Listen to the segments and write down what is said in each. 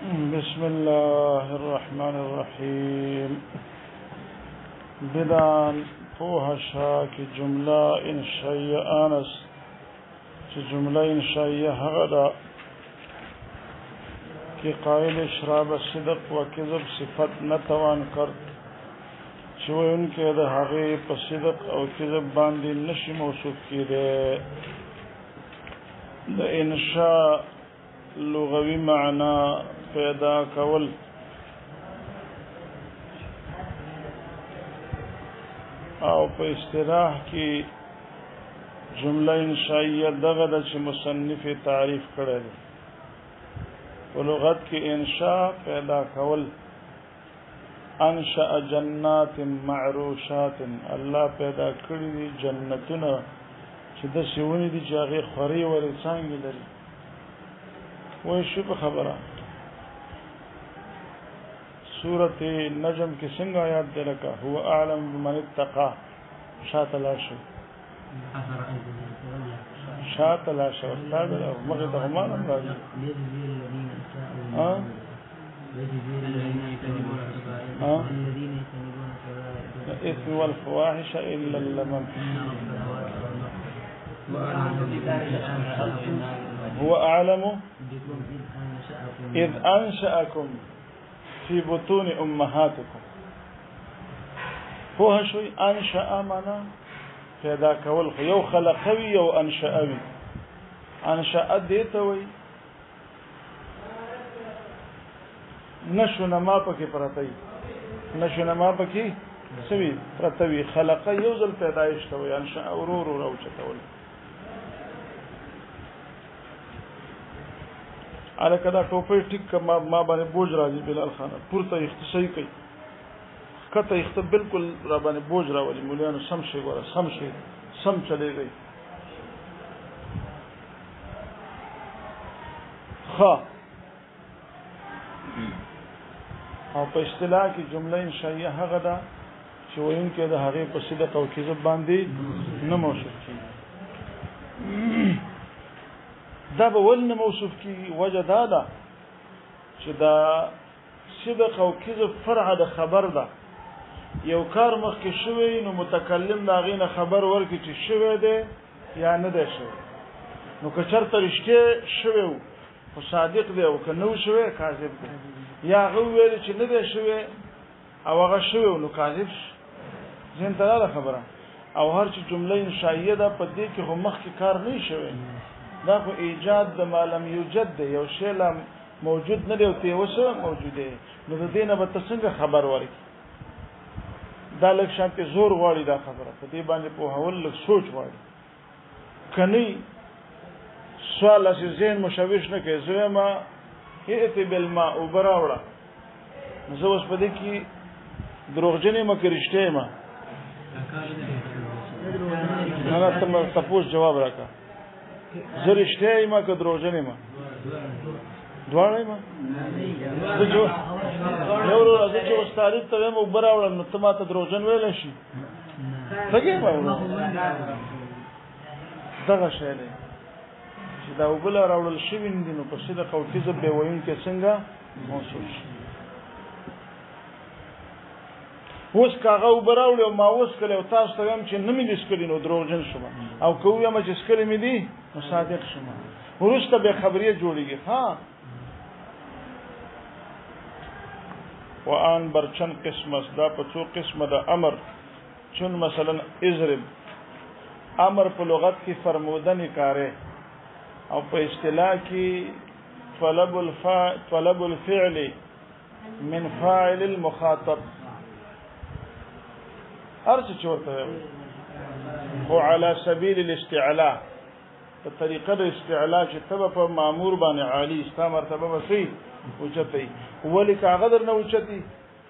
بسم الله الرحمن الرحيم. بدان فوهشا کی جملہ انشائیہ آنس چی جملہ انشائیہ حغدا کی قائل اشراب صدق و کذب صفت نتوان کرد چوئے ان کے دا حقیب صدق او کذب باندی نشی موصوف کی دے. دا انشاء لغوی معنی پیدا کول او په اصطلاح کی جمله انشائیه دغه د چې مصنف تعریف کړی دی. په لغت کې انشاء پیدا کول، انشأ جنات معروشات، الله پیدا کړی دي جنتونه چې د سیونی دي چې هغه خوري ورې څنګه لري. وای شو په خبره سورة نجم کی سنگ آیات دے لکا هو اعلم بمن اتقا شاعت لاشو شاعت لاشو استاد مغید غمان امراضی الاثم والفواحش الا اللمم هو اعلم اذ انشأكم في بطون امهاتكم. فوها شوي انشأ مانا پیدا کول، یو خلقوي یو انشأوي. انشأ دیتوي نشو نما پکې پرتای، نشو نما پکې سوي پرتوي. خلق یو ځل پیدایش توي، انشأ ورور راوچتول. على کدا ټوپې ټیک ما باندې بوج راځي بلال خان پورته اختصاصي کوي کته اخت بالکل را باندې بوج راولي. مولیانو سم شي ګوره، سم شي سم چلے گئی. ها او په اصطلاح کې جمله انشائیه هغه ده چې وایونکی د هغې په صدق او کذب باندې نه موصوف کیږي. دا به ولنه موصوف کی وجه دا ده چې دا صدق او کذب فرع د خبر ده. یو کار مخکې شوی نو متکلم دا غینه خبر ورکړي چې شوی دی یا نه دی شوی. نو که چېرته رښتیا شوی و خو صادق دی او که نه و شوی کاذب دی، یا هغه وویل چې نه دی شوی او هغه شوی و نو کاذب شي. ذهن ته دا خبره. او هر چې جمله انشائیه ده په دې کې خو مخکې کار نه شوی، دا خو ایجاد د ما لم یوجد دی. یو شی لا موجود نه دی او ته اوس موجود دی، نو د دې نه به ته څنګه خبر ورکړي؟ دا لږ شانتې زور غواړي دا خبره، په دې باندې پوهول لږ سوچ غواړي. کني سوال چې ذهن مشوش نه کوي. زه ما ائت بالماء اوبه راوړه، نو زه اوس په دې کې دروغجن یم که رښتیا یم؟ نه ته تپوس جواب راکړه. زه رښتیا یم که دروغجن یم؟ دواړه یم. یو ورځ زه چې اوس طالب ته وایم اوبه راوړه، نو ته ما ته دروغجن ویلی شي؟ څنګه یم؟ دغه شی دی چې دا اوبه لا راوړل شوي نه دي، نو په صدق او کذب به ویونکی څنګه موصوف شي؟ اوس که هغه اوبه راوړي او ما وڅښلې او تاسو ته وایم چې نه مې دي څښلي نو دروغجن شوم، او که ووایم چې څښلې مې دي نو صادق شوم. وروسته بیا خبریه جوړېږي. ها وآن بر چند قسم است، دا په څو قسمه ده امر. چون مثلا اضرب، امر په لغت کې فرمودنې کاره، او په اصطلاح کې طلب الفعل من فاعل المخاطب. هر څه چورته خو على سبيل الاستعلاء، په طریقه د استعلاء چې تبه په مامور باندې عالی ستا مرتبه به سي اوچتي. ولی کاغه در نه اوچتي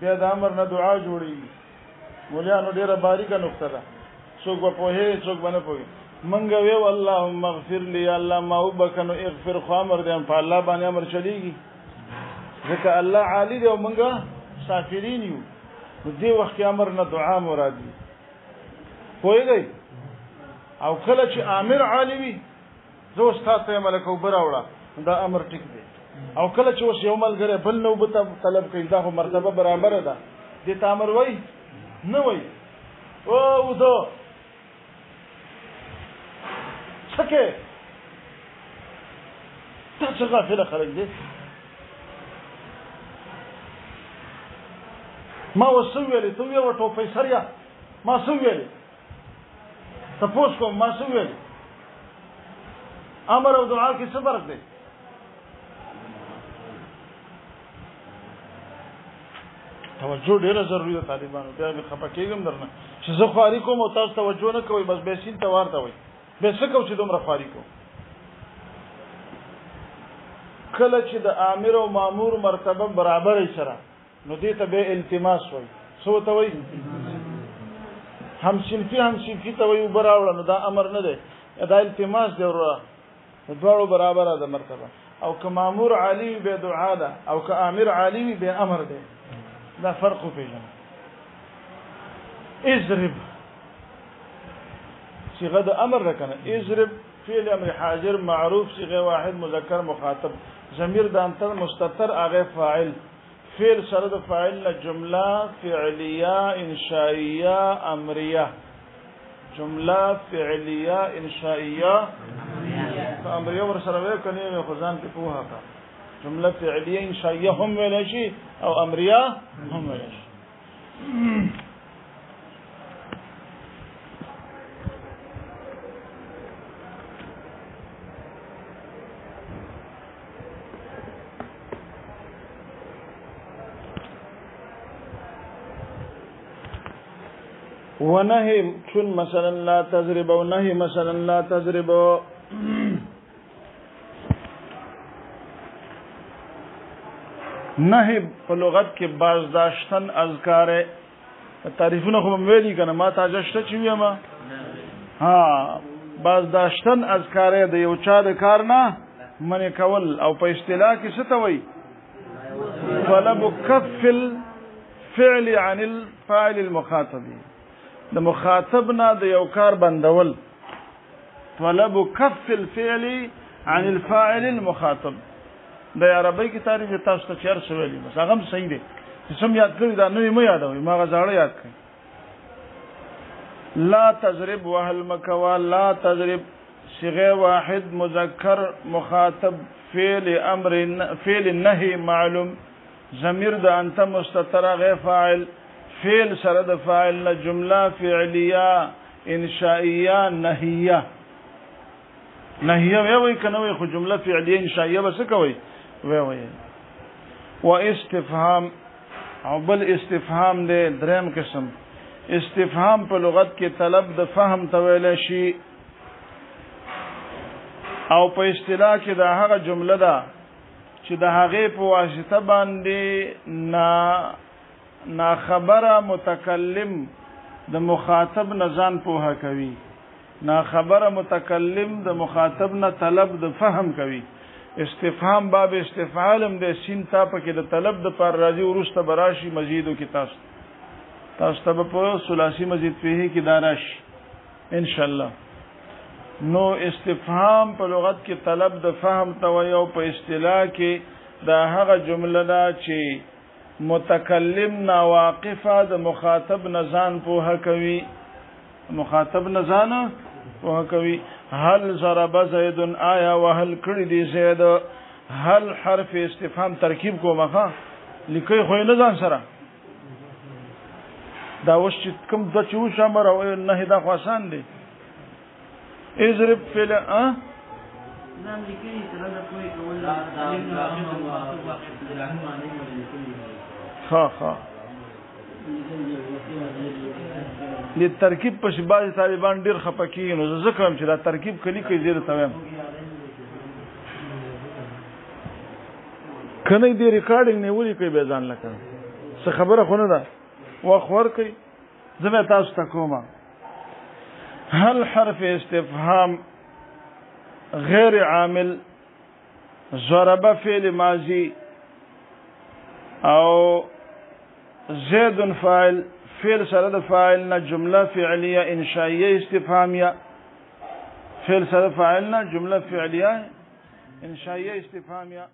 بیا د امر نه دعا جوړیږي. مولیانو ډیره باریکه نقطه ده، څوک به پوهې څوک به نه پوهې. منګه ویو اللهم اغفر لي، الله ما وبکنو اغفر، خو امر دی په الله باندې امر چلیږي ځکه الله عالی دی او منګه سافرین یو. نو دې وخت کې امر نه دعا مراد دی. پوهېږئ؟ او کله چې امر عالی وي زه استاد ته ملک او براوړه دا امر ټیک دی. او کله چې اوس یو ملګری بل نوبته طلب کوي دا خو مرتبه برابر ده دې ته امر وای نه وای او دو څکه څه غافل خلک دي ما وسویلې ته یو ټوپې سریا ما سویلې تاسو کوم ما سویلې امر او دعا کې څه فرق دی توجه ډیره ضروری ده طالبانو بیا به خپه کېږم درنه چې زه خواري کوم او تاسو توجه نه کوئ بس به سین ته ورته وي به څه کو چې دومره خواري کوم کله چې د امیر او مامور مرتبه برابر سره نو دې ته به التماس وای سو ته وای هم صنفي ته وای براوړه نو دا امر نه دی دا التماس دی ورته دواړو برابر ده مرتبه او که مامور عالی به دعا ده او که امیر عالی به امر ده دا فرق پیژنه اضرب صيغه د امر راکنه اضرب فعل امر حاضر معروف صيغه واحد مذکر مخاطب ضمیر د انتر مستتر هغه فاعل فعل سره د فاعل نه جمله فعلیه انشائیه امریه جمله فعلیه انشائیه امریه ور سره وې کني خزان په پوها کا جمله فعلیه انشائیه هم ویل شي او امریه هم ویل شي ونهي چون مثلا لا تضرب او نهي مثلا لا تضرب نهي په لغت کې بازداشتن اذکار تعریفونه خو ویلي کنه ما تاجشته چې ویما ها بازداشتن اذکار د یو چا د کار نه منې کول او په اصطلاح کې څه ته وایي طلب كف الفعل عن الفاعل المخاطب د مخاطب نه د یو کار بندول طلب كف الفعل عن الفاعل المخاطب د عربی کی تعریف تاسو ته چیر سویلی بس هغه صحیح دی چې سم یاد کړی دا نوې مې یادوي ما غزاړه یاد کړی لا تضرب وهل مکوا لا تضرب صيغه واحد مذکر مخاطب فعل امر فعل النهي معلوم ضمیر د انت مستتر غیر فاعل فعل سره د فاعل نه جمله فعلیه انشائیه نهیه وی کنه وی خو جمله فعلیه انشائیه بس کوي وی و استفهام او بل استفهام دې دریم قسم استفهام په لغت کې طلب د فهم ته ویل شي او په اصطلاح کې دا هغه جمله ده چې د هغه په واسطه باندې نا خبره متکلم د مخاطب نه ځان پوهه کوي نا خبره متکلم د مخاطب نه طلب د فهم کوي استفهام باب استفعالم د سین تا په کې د طلب د پر راځي ورسته براشي مزیدو کې تاسو ته په ثلاثي مزید فيه کې داراش ان شاء الله نو استفهام په لغت کې طلب د فهم ته وي او په اصطلاح کې دا هغه جمله ده چې متکلم نا واقفه د مخاطب نزان پوهه کوي مخاطب نزان پوهه کوي هل ضرب زید آیا وهل کړي دي زید هل حرف استفهام ترکیب کومه لیکي خو نه ځان سره دا وش کوم د چو شمر او نه دا خاصان دي اضرب فعل نام لیکي سره د کوئی کول ها د ترکیب په شباز طالبان ډیر خپکین نو ذکر هم چې دا ترکیب کلی کوي زیاده تویم کنه دې ریکارډینګ نیولې کوي به ځان لکه څه خبره خونه ده واخور کوي زما تاسو ته کومه هل حرف استفهام غیر عامل ضرب فعل ماضی او زید فاعل فعل سره د فاعل نه جمله فعلیه انشائیه استفهامیه فعل سره فاعل نه جمله فعلیه انشائیه استفهامیه